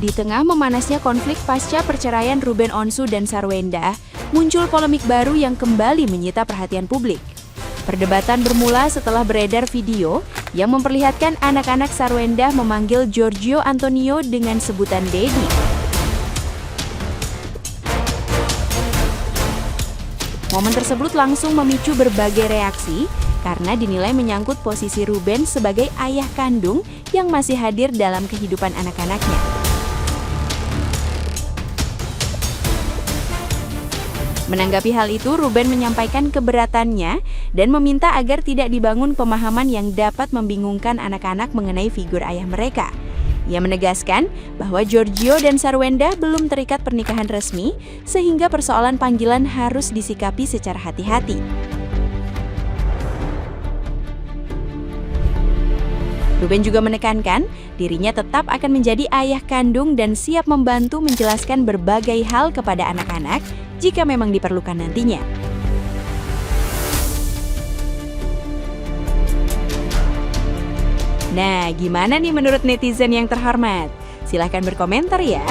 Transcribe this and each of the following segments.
Di tengah memanasnya konflik pasca perceraian Ruben Onsu dan Sarwenda, muncul polemik baru yang kembali menyita perhatian publik. Perdebatan bermula setelah beredar video yang memperlihatkan anak-anak Sarwenda memanggil Giorgio Antonio dengan sebutan Dedi. Momen tersebut langsung memicu berbagai reaksi karena dinilai menyangkut posisi Ruben sebagai ayah kandung yang masih hadir dalam kehidupan anak-anaknya. Menanggapi hal itu, Ruben menyampaikan keberatannya dan meminta agar tidak dibangun pemahaman yang dapat membingungkan anak-anak mengenai figur ayah mereka. Ia menegaskan bahwa Giorgio dan Sarwenda belum terikat pernikahan resmi, sehingga persoalan panggilan harus disikapi secara hati-hati. Ruben juga menekankan dirinya tetap akan menjadi ayah kandung dan siap membantu menjelaskan berbagai hal kepada anak-anak jika memang diperlukan nantinya. Nah, gimana nih menurut netizen yang terhormat? Silahkan berkomentar ya.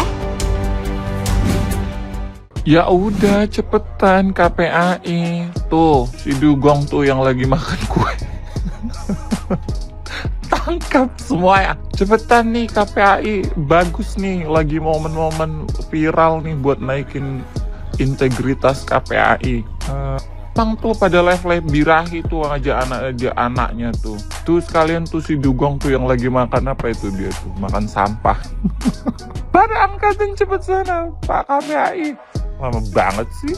Ya udah cepetan KPAI. Tuh, si Dugong tuh yang lagi makan kue. Tangkap semua ya. Cepetan nih KPAI. Bagus nih, lagi momen-momen viral nih buat naikin integritas KPAI. Emang tuh pada live birahi tuh aja anaknya tuh. Tuh sekalian tuh si Dugong tuh yang lagi makan apa itu dia tuh, makan sampah. Pada angkatin cepet sana Pak KPAI. Lama banget sih.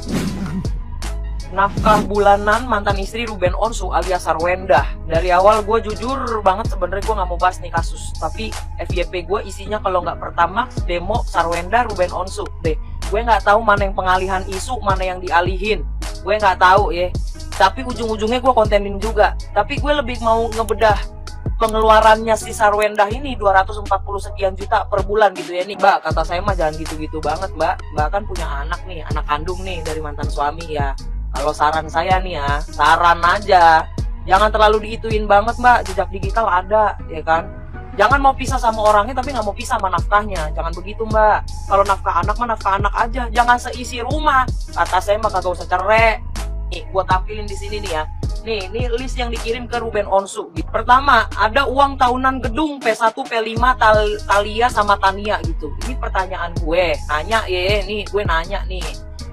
Nafkah bulanan mantan istri Ruben Onsu alias Sarwenda. Dari awal gue jujur banget sebenarnya gue nggak mau bahas nih kasus. Tapi FYP gue isinya kalau nggak Pertamax, demo, Sarwenda, Ruben Onsu. Deh, gue nggak tahu mana yang pengalihan isu, mana yang dialihin. Gue nggak tahu ya. Tapi ujung-ujungnya gue kontenin juga. Tapi gue lebih mau ngebedah pengeluarannya si Sarwenda ini 240 sekian juta per bulan gitu ya nih. Mbak, kata saya mah jangan gitu-gitu banget mbak. Mbak kan punya anak nih, anak kandung nih dari mantan suami ya. Kalau saran saya nih ya, saran aja, jangan terlalu diituin banget mbak, jejak digital ada, ya kan? Jangan mau pisah sama orangnya tapi nggak mau pisah sama nafkahnya, jangan begitu mbak. Kalau nafkah anak mah nafkah anak aja, jangan seisi rumah. Kata saya mah kagak usah cerai. Nih, gua tampilin di sini nih ya. Nih, ini list yang dikirim ke Ruben Onsu. Pertama, ada uang tahunan gedung P1, P5, Talia sama Tania gitu. Ini pertanyaan gue, nanya ya, nih gue nanya nih.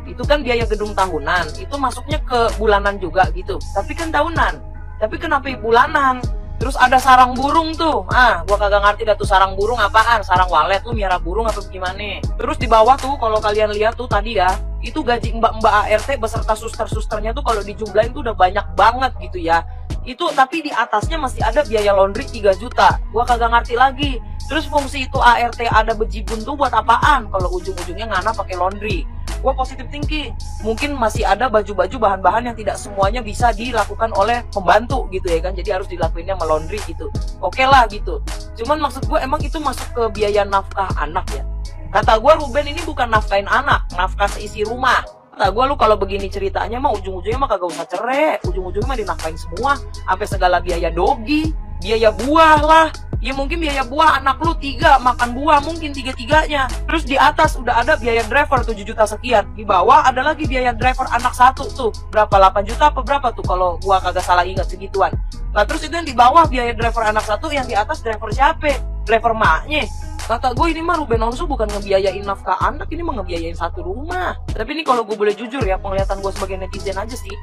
Itu kan biaya gedung tahunan, itu masuknya ke bulanan juga gitu. Tapi kan tahunan, tapi kenapa bulanan? Terus ada sarang burung tuh, gua kagak ngerti dah tuh sarang burung apaan, sarang walet tuh miara burung apa gimana. Terus di bawah tuh kalau kalian lihat tuh tadi ya, itu gaji mbak-mbak ART beserta suster-susternya tuh kalau dijumlahin tuh udah banyak banget gitu ya. Itu tapi di atasnya masih ada biaya laundry 3 juta, gua kagak ngerti lagi. Terus fungsi itu ART ada bejibun tuh buat apaan kalau ujung-ujungnya ngana pakai laundry. Gue positif thinking, mungkin masih ada baju-baju bahan-bahan yang tidak semuanya bisa dilakukan oleh pembantu gitu ya kan, jadi harus dilakuinnya melondri gitu. Oke lah gitu, cuman maksud gue emang itu masuk ke biaya nafkah anak ya. Kata gue Ruben ini bukan nafkahin anak, nafkah seisi rumah. Kata gue lu kalau begini ceritanya mah ujung-ujungnya mah kagak usah cerai, ujung-ujungnya mah dinafkahin semua, sampai segala biaya dogi, biaya buah lah. Ya mungkin biaya buah anak lu 3, makan buah mungkin 3-3-nya. Terus di atas udah ada biaya driver 7 juta sekian. Di bawah ada lagi biaya driver anak 1 tuh. Berapa? 8 juta apa berapa tuh kalau gua kagak salah ingat segituan. Nah terus itu yang di bawah biaya driver anak 1, yang di atas driver siapa? Driver maknya. Kata gue ini mah Ruben Onsu bukan ngebiayain nafkah anak, ini mah ngebiayain satu rumah. Tapi ini kalau gue boleh jujur ya, penglihatan gue sebagai netizen aja sih,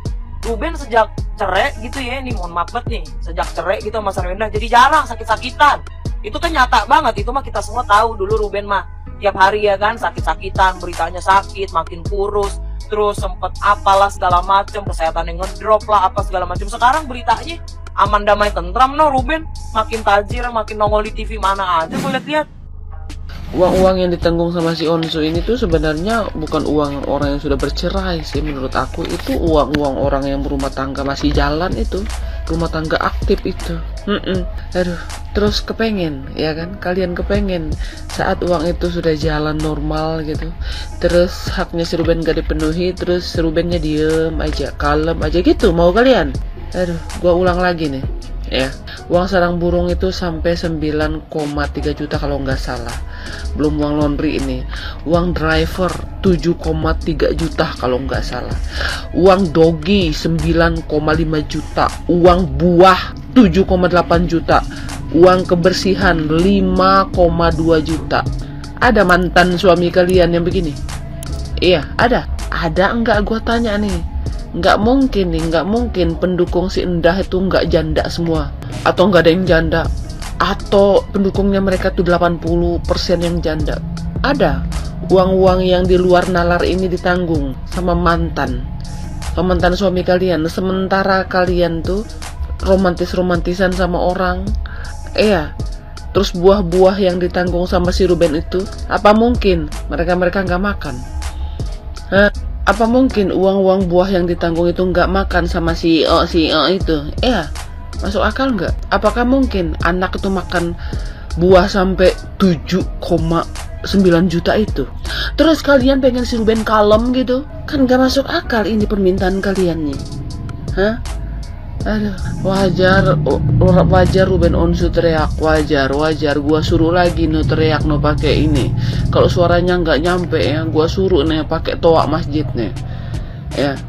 Ruben sejak cerai gitu ya, ini mohon maaf banget nih, sejak cerai gitu sama Sarwenda jadi jarang sakit-sakitan. Itu kan nyata banget, itu mah kita semua tahu. Dulu Ruben mah tiap hari ya kan sakit-sakitan, beritanya sakit, makin kurus, terus sempet apalah segala macem, kesehatannya ngedrop lah apa segala macem. Sekarang beritanya aman damai tentram no, Ruben makin tajir, makin nongol di TV mana aja gue lihat-lihat. Uang-uang yang ditanggung sama si Onsu ini tuh sebenarnya bukan uang orang yang sudah bercerai sih, menurut aku itu uang-uang orang yang berumah tangga masih jalan, itu rumah tangga aktif itu. Aduh, terus kepengen ya kan, kalian kepengen saat uang itu sudah jalan normal gitu, terus haknya si Ruben gak dipenuhi, terus si Rubennya diem aja, kalem aja gitu, mau kalian? Aduh, gua ulang lagi nih ya, uang sarang burung itu sampai 9,3 juta kalau nggak salah. belum uang laundry ini. Uang driver 7,3 juta kalau nggak salah. Uang dogi 9,5 juta. Uang buah 7,8 juta. Uang kebersihan 5,2 juta. Ada mantan suami kalian yang begini? Iya, ada. Ada enggak, gua tanya nih. Nggak mungkin nih, nggak mungkin pendukung si Endah itu nggak janda semua. Atau nggak ada yang janda. Atau pendukungnya mereka tuh 80% yang janda. Ada. Uang-uang yang di luar nalar ini ditanggung sama mantan suami kalian. Sementara kalian tuh romantisan sama orang. Iya. Terus buah-buah yang ditanggung sama si Ruben itu, apa mungkin mereka nggak makan? Hah? Apa mungkin uang-uang buah yang ditanggung itu nggak makan sama si itu? Iya, masuk akal nggak? Apakah mungkin anak itu makan buah sampai 7,9 juta itu? Terus kalian pengen si Ruben kalem gitu? Kan nggak masuk akal ini permintaan kalian nih. Hah? Aduh, wajar Ruben Onsu teriak, wajar. Gua suruh lagi no teriak no pakai ini. Kalau suaranya nggak nyampe ya, gua suruh nih pakai toa masjid nih. Ya,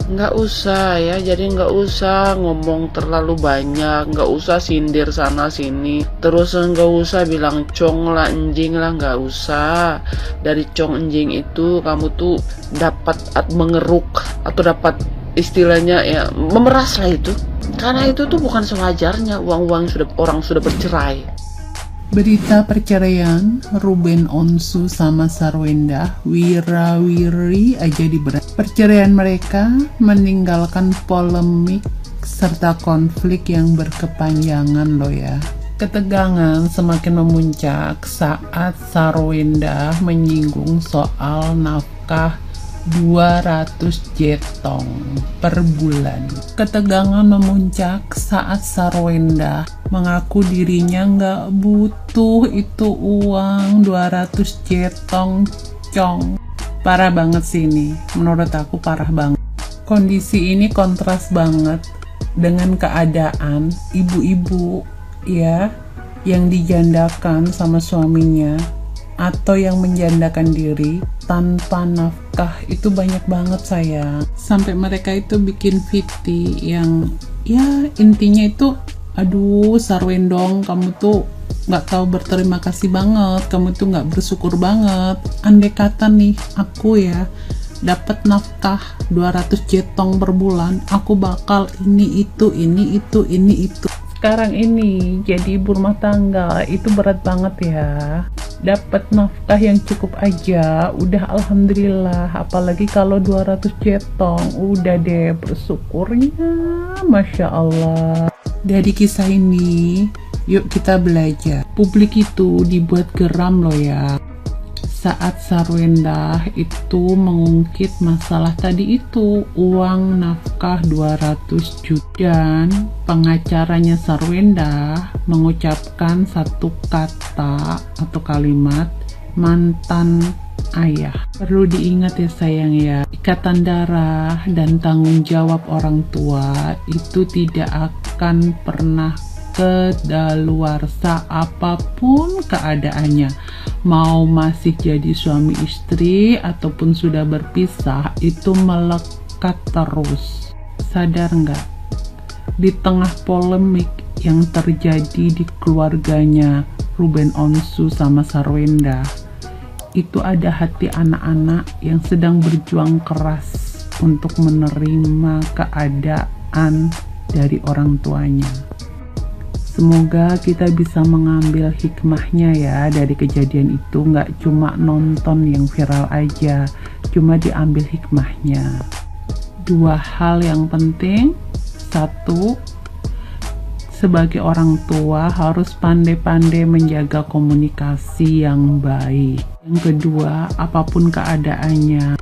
nggak usah ya. Jadi nggak usah ngomong terlalu banyak, nggak usah sindir sana sini. Terus nggak usah bilang cong lah, anjing lah, nggak usah. Dari cong anjing itu kamu tuh dapat mengeruk atau dapat istilahnya ya memeras lah itu. Karena itu tuh bukan sewajarnya uang-uang orang sudah bercerai. Berita perceraian Ruben Onsu sama Sarwenda wira-wiri aja di berat. Perceraian mereka meninggalkan polemik serta konflik yang berkepanjangan loh ya. Ketegangan semakin memuncak saat Sarwenda menyinggung soal nafkah 200 jetong per bulan. Ketegangan memuncak saat Sarwenda mengaku dirinya nggak butuh itu uang 200 jetong cong. Parah banget sih ini, menurut aku parah banget. Kondisi ini kontras banget dengan keadaan ibu-ibu ya yang dijandakan sama suaminya atau yang menjandakan diri tanpa nafkah. Itu banyak banget sayang. Sampai mereka itu bikin VT yang ya intinya itu, aduh Sarwendong, kamu tuh nggak tahu berterima kasih banget, kamu tuh nggak bersyukur banget. Andai kata nih aku ya dapat nafkah 200 jetong per bulan, aku bakal ini itu. Sekarang ini jadi ibu rumah tangga itu berat banget ya. Dapat nafkah yang cukup aja udah alhamdulillah, apalagi kalau 200 jetong udah deh bersyukurnya, Masya Allah. Dari kisah ini yuk kita belajar, publik itu dibuat geram loh ya saat Sarwenda itu mengungkit masalah tadi itu, uang nafkah 200 juta, dan pengacaranya Sarwenda mengucapkan satu kata atau kalimat mantan ayah. Perlu diingat ya sayang ya, ikatan darah dan tanggung jawab orang tua itu tidak akan pernah kedaluarsa apapun keadaannya. Mau masih jadi suami istri ataupun sudah berpisah, itu melekat terus. Sadar nggak? Di tengah polemik yang terjadi di keluarganya Ruben Onsu sama Sarwenda, itu ada hati anak-anak yang sedang berjuang keras untuk menerima keadaan dari orang tuanya. Semoga kita bisa mengambil hikmahnya ya dari kejadian itu, nggak cuma nonton yang viral aja, cuma diambil hikmahnya. 2 hal yang penting. 1, sebagai orang tua harus pandai-pandai menjaga komunikasi yang baik. Yang kedua, apapun keadaannya,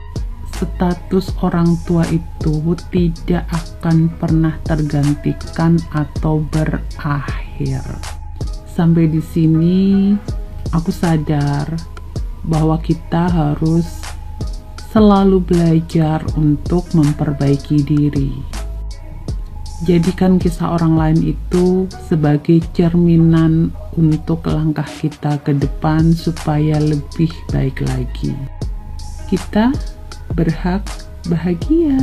status orang tua itu tidak akan pernah tergantikan atau berakhir. Sampai di sini aku sadar bahwa kita harus selalu belajar untuk memperbaiki diri. Jadikan kisah orang lain itu sebagai cerminan untuk langkah kita ke depan supaya lebih baik lagi. Kita berhak bahagia.